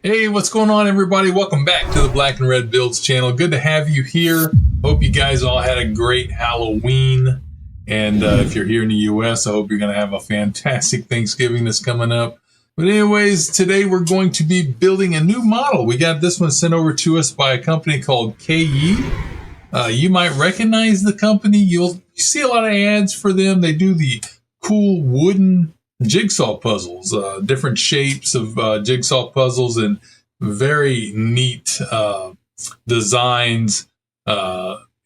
Hey, what's going on, everybody? Welcome back to the Black and Red Builds channel. Good to have you here. Hope you guys all had a great Halloween. And if you're here in the U.S., I hope you're going to have a fantastic Thanksgiving that's coming up. But anyways, today we're going to be building a new model. We got this one sent over to us by a company called Kaayee. You might recognize the company. You see a lot of ads for them. They do the cool wooden jigsaw puzzles, different shapes of jigsaw puzzles, and very neat designs,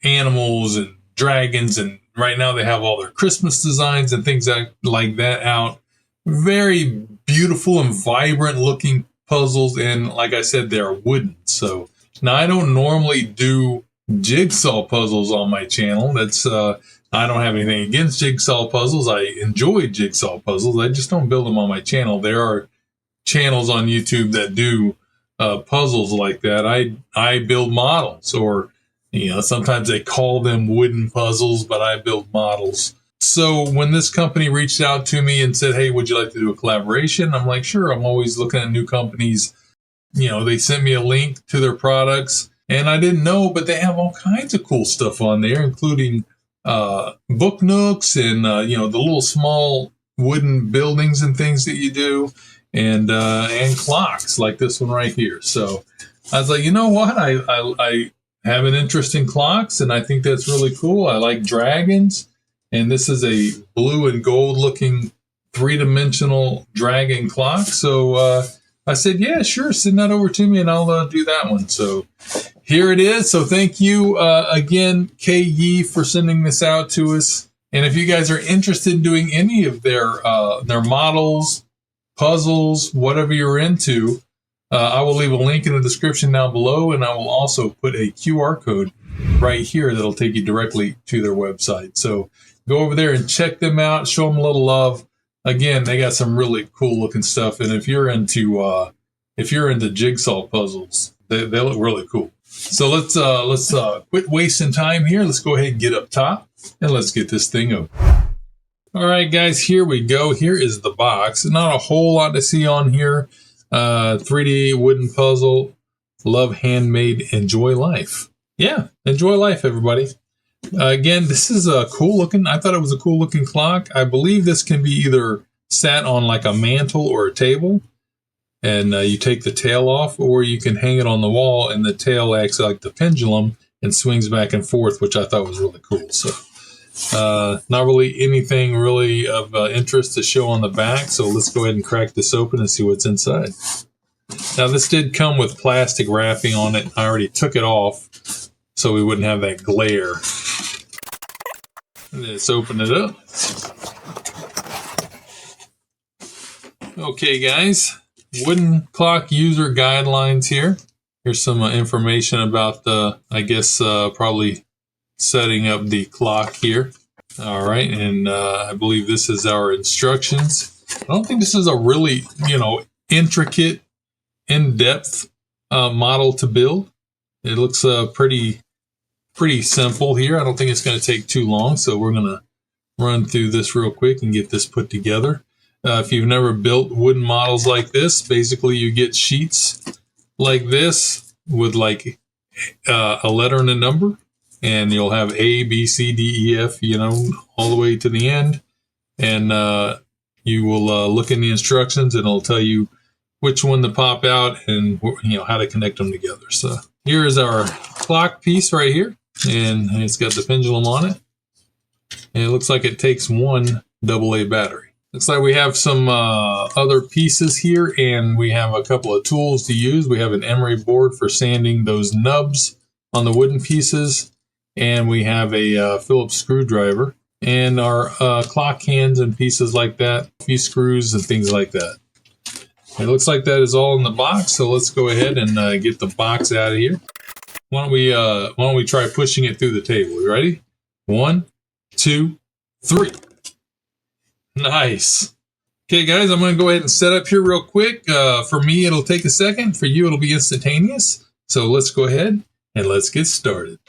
animals and dragons. And right now they have all their Christmas designs and things like that out. Very beautiful and vibrant looking puzzles. And like I said, they're wooden. So now I don't normally do jigsaw puzzles on my channel. That's I don't have anything against jigsaw puzzles. I enjoy jigsaw puzzles. I just don't build them on my channel. There are channels on YouTube that do puzzles like that. I build models, or sometimes they call them wooden puzzles, but I build models. So when this company reached out to me and said, "Hey, would you like to do a collaboration?" I'm like, "Sure." I'm always looking at new companies. They sent me a link to their products, and I didn't know, but they have all kinds of cool stuff on there, including book nooks and the little small wooden buildings and things that you do, and clocks like this one right here. So I was like, you know what? I have an interest in clocks, and I think that's really cool. I like dragons, and this is a blue and gold looking 3-dimensional dragon clock. So I said, yeah, sure, send that over to me and I'll do that one. So here it is. So thank you again, Kaayee, for sending this out to us. And if you guys are interested in doing any of their models, puzzles, whatever you're into, I will leave a link in the description down below, and I will also put a QR code right here that'll take you directly to their website. So go over there and check them out, show them a little love. Again, they got some really cool looking stuff, and if you're into jigsaw puzzles, they look really cool. So let's quit wasting time here. Let's go ahead and get up top, and let's get this thing open. All right, guys, here we go. Here is the box. Not a whole lot to see on here. 3D wooden puzzle. Love handmade. Enjoy life. Yeah, enjoy life, everybody. Again, this is a cool looking. I thought it was a cool looking clock. I believe this can be either sat on like a mantle or a table, and you take the tail off, or you can hang it on the wall, and the tail acts like the pendulum and swings back and forth, which I thought was really cool. So not really anything really of interest to show on the back. So let's go ahead and crack this open and see what's inside. Now, this did come with plastic wrapping on it. I already took it off so we wouldn't have that glare. Let's open it up. Okay, guys. Wooden clock user guidelines here. Here's some information about probably setting up the clock here. All right, and I believe this is our instructions. I don't think this is a really, intricate, in-depth model to build. It looks pretty simple here. I don't think it's going to take too long, so we're going to run through this real quick and get this put together. If you've never built wooden models like this, basically you get sheets like this with like a letter and a number, and you'll have A, B, C, D, E, F, all the way to the end. And you will look in the instructions, and it'll tell you which one to pop out and how to connect them together. So here is our clock piece right here, and it's got the pendulum on it. And it looks like it takes one AA battery. Looks like we have some other pieces here, and we have a couple of tools to use. We have an emery board for sanding those nubs on the wooden pieces, and we have a Phillips screwdriver, and our clock hands and pieces like that, a few screws and things like that. It looks like that is all in the box, so let's go ahead and get the box out of here. Why don't we try pushing it through the table? You ready? 1, 2, 3. Nice. Okay, guys, I'm going to go ahead and set up here real quick. For me, it'll take a second. For you, it'll be instantaneous. So let's go ahead and let's get started.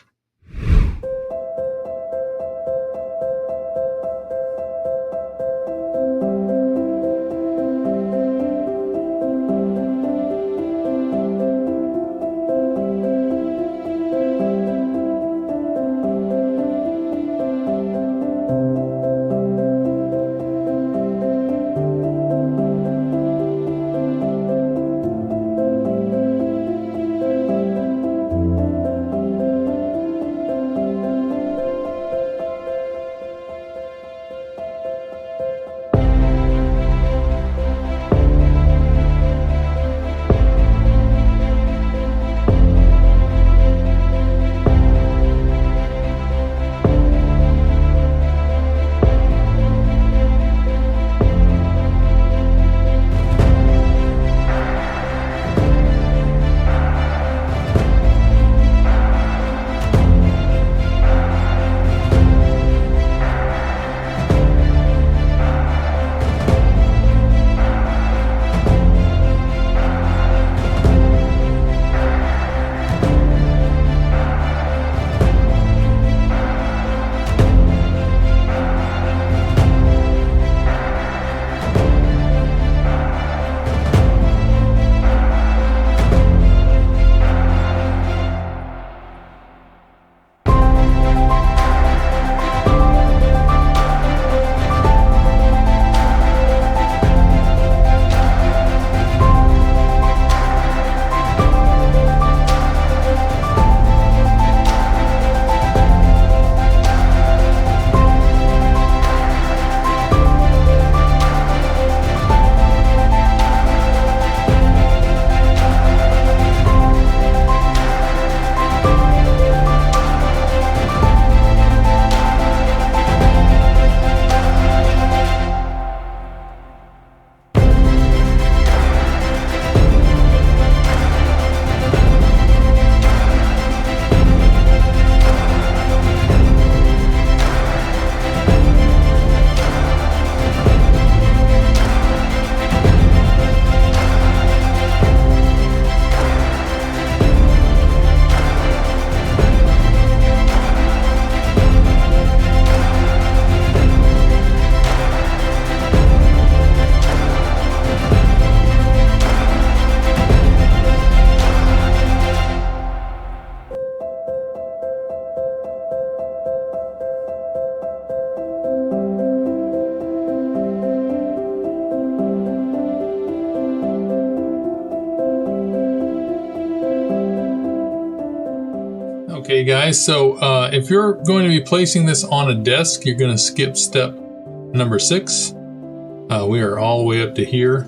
Okay guys, so if you're going to be placing this on a desk, you're going to skip step number 6. We are all the way up to here,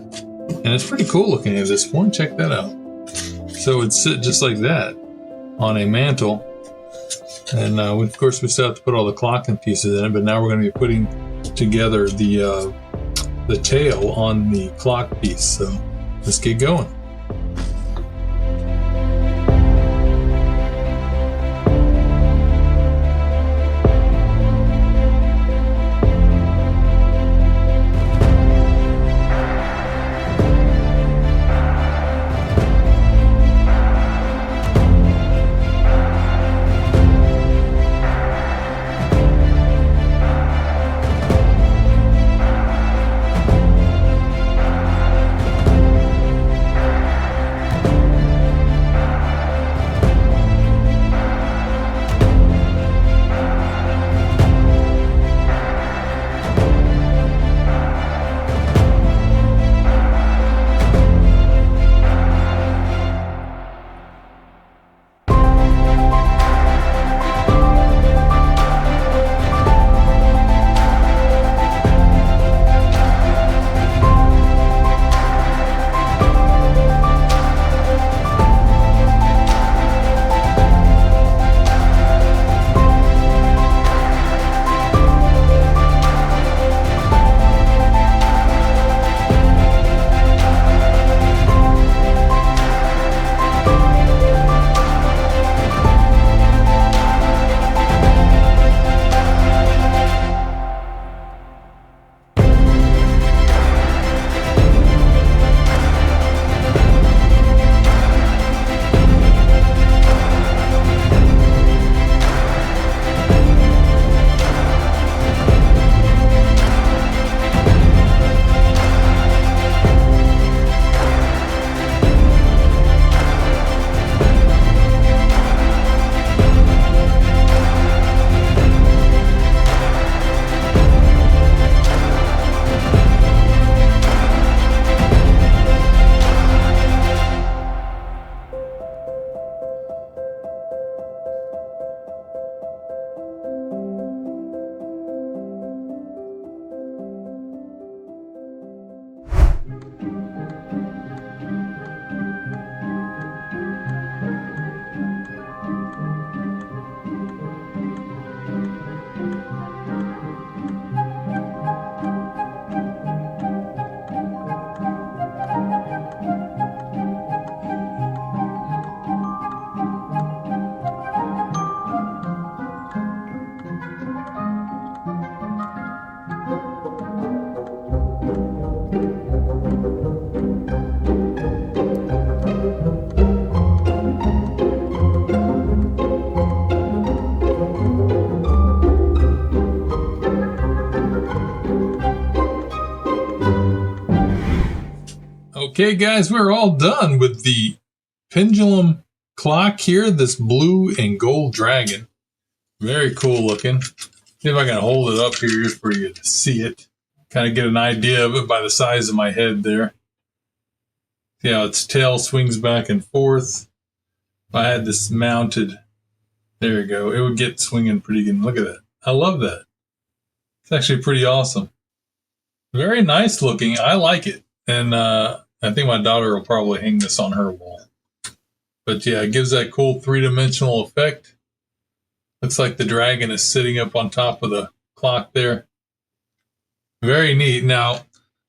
and it's pretty cool looking at this point. Check that out. So it'd sit just like that on a mantle, and of course we still have to put all the clocking pieces in it, but now we're going to be putting together the tail on the clock piece. So let's get going. Okay guys, we're all done with the pendulum clock here, this blue and gold dragon. Very cool looking. See if I can hold it up here for you to see it. Kind of get an idea of it by the size of my head there. See how its tail swings back and forth. If I had this mounted, there you go, it would get swinging pretty good. Look at that. I love that. It's actually pretty awesome. Very nice looking. I like it. And I think my daughter will probably hang this on her wall. But yeah, it gives that cool three-dimensional effect. Looks like the dragon is sitting up on top of the clock there. Very neat. Now,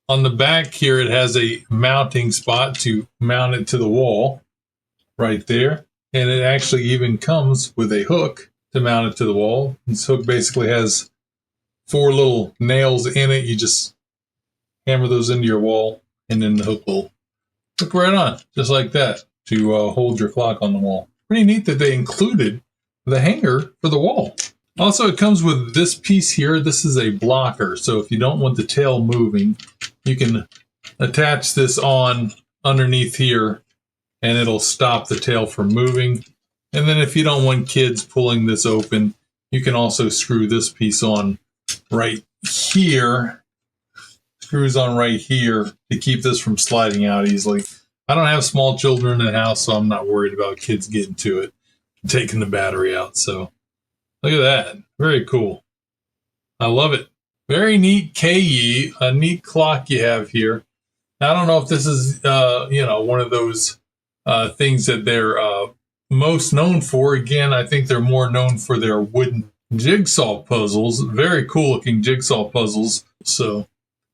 on the back here, it has a mounting spot to mount it to the wall right there. And it actually even comes with a hook to mount it to the wall. This hook basically has 4 little nails in it. You just hammer those into your wall, and then the hook will hook right on, just like that, to hold your clock on the wall. Pretty neat that they included the hanger for the wall. Also, it comes with this piece here. This is a blocker, so if you don't want the tail moving, you can attach this on underneath here, and it'll stop the tail from moving. And then if you don't want kids pulling this open, you can also screw this piece on right here. Screws on right here to keep this from sliding out easily. I don't have small children in the house, so I'm not worried about kids getting to it. taking the battery out. So look at that. Very cool. I love it. Very neat Kaayee, a neat clock you have here. Now, I don't know if this is, one of those things that they're most known for. Again, I think they're more known for their wooden jigsaw puzzles. Very cool looking jigsaw puzzles. So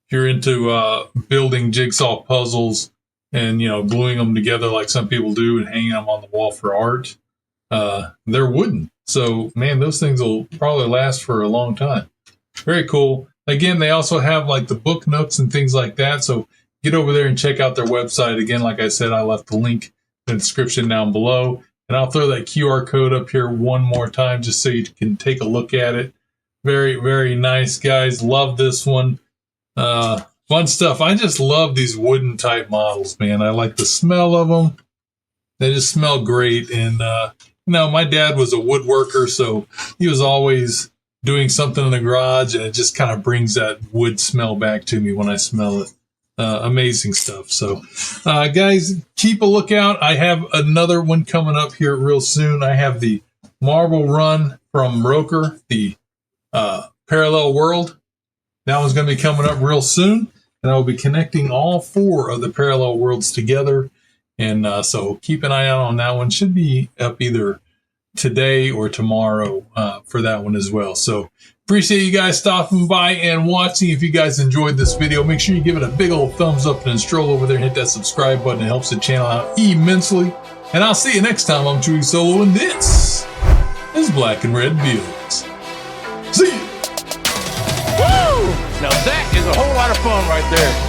if you're into building jigsaw puzzles and, gluing them together like some people do and hanging them on the wall for art, they're wooden. So, man, those things will probably last for a long time. Very cool. Again, they also have like the book nooks and things like that. So get over there and check out their website. Again, like I said, I left the link in the description down below. And I'll throw that QR code up here one more time just so you can take a look at it. Very, very nice, guys. Love this one. Fun stuff. I just love these wooden type models, man. I like the smell of them. They just smell great. And, my dad was a woodworker, so he was always doing something in the garage, and it just kind of brings that wood smell back to me when I smell it. Amazing stuff. So, guys, keep a lookout. I have another one coming up here real soon. I have the Marble Run from Roker, the Parallel World. That one's going to be coming up real soon, and I'll be connecting all 4 of the Parallel Worlds together. And so keep an eye out on that one. Should be up either today or tomorrow for that one as well. So appreciate you guys stopping by and watching. If you guys enjoyed this video, make sure you give it a big old thumbs up and then stroll over there and hit that subscribe button. It helps the channel out immensely. And I'll see you next time. I'm Chewy Solo, and this is Black and Red Builds. See you. Woo! Now that is a whole lot of fun right there.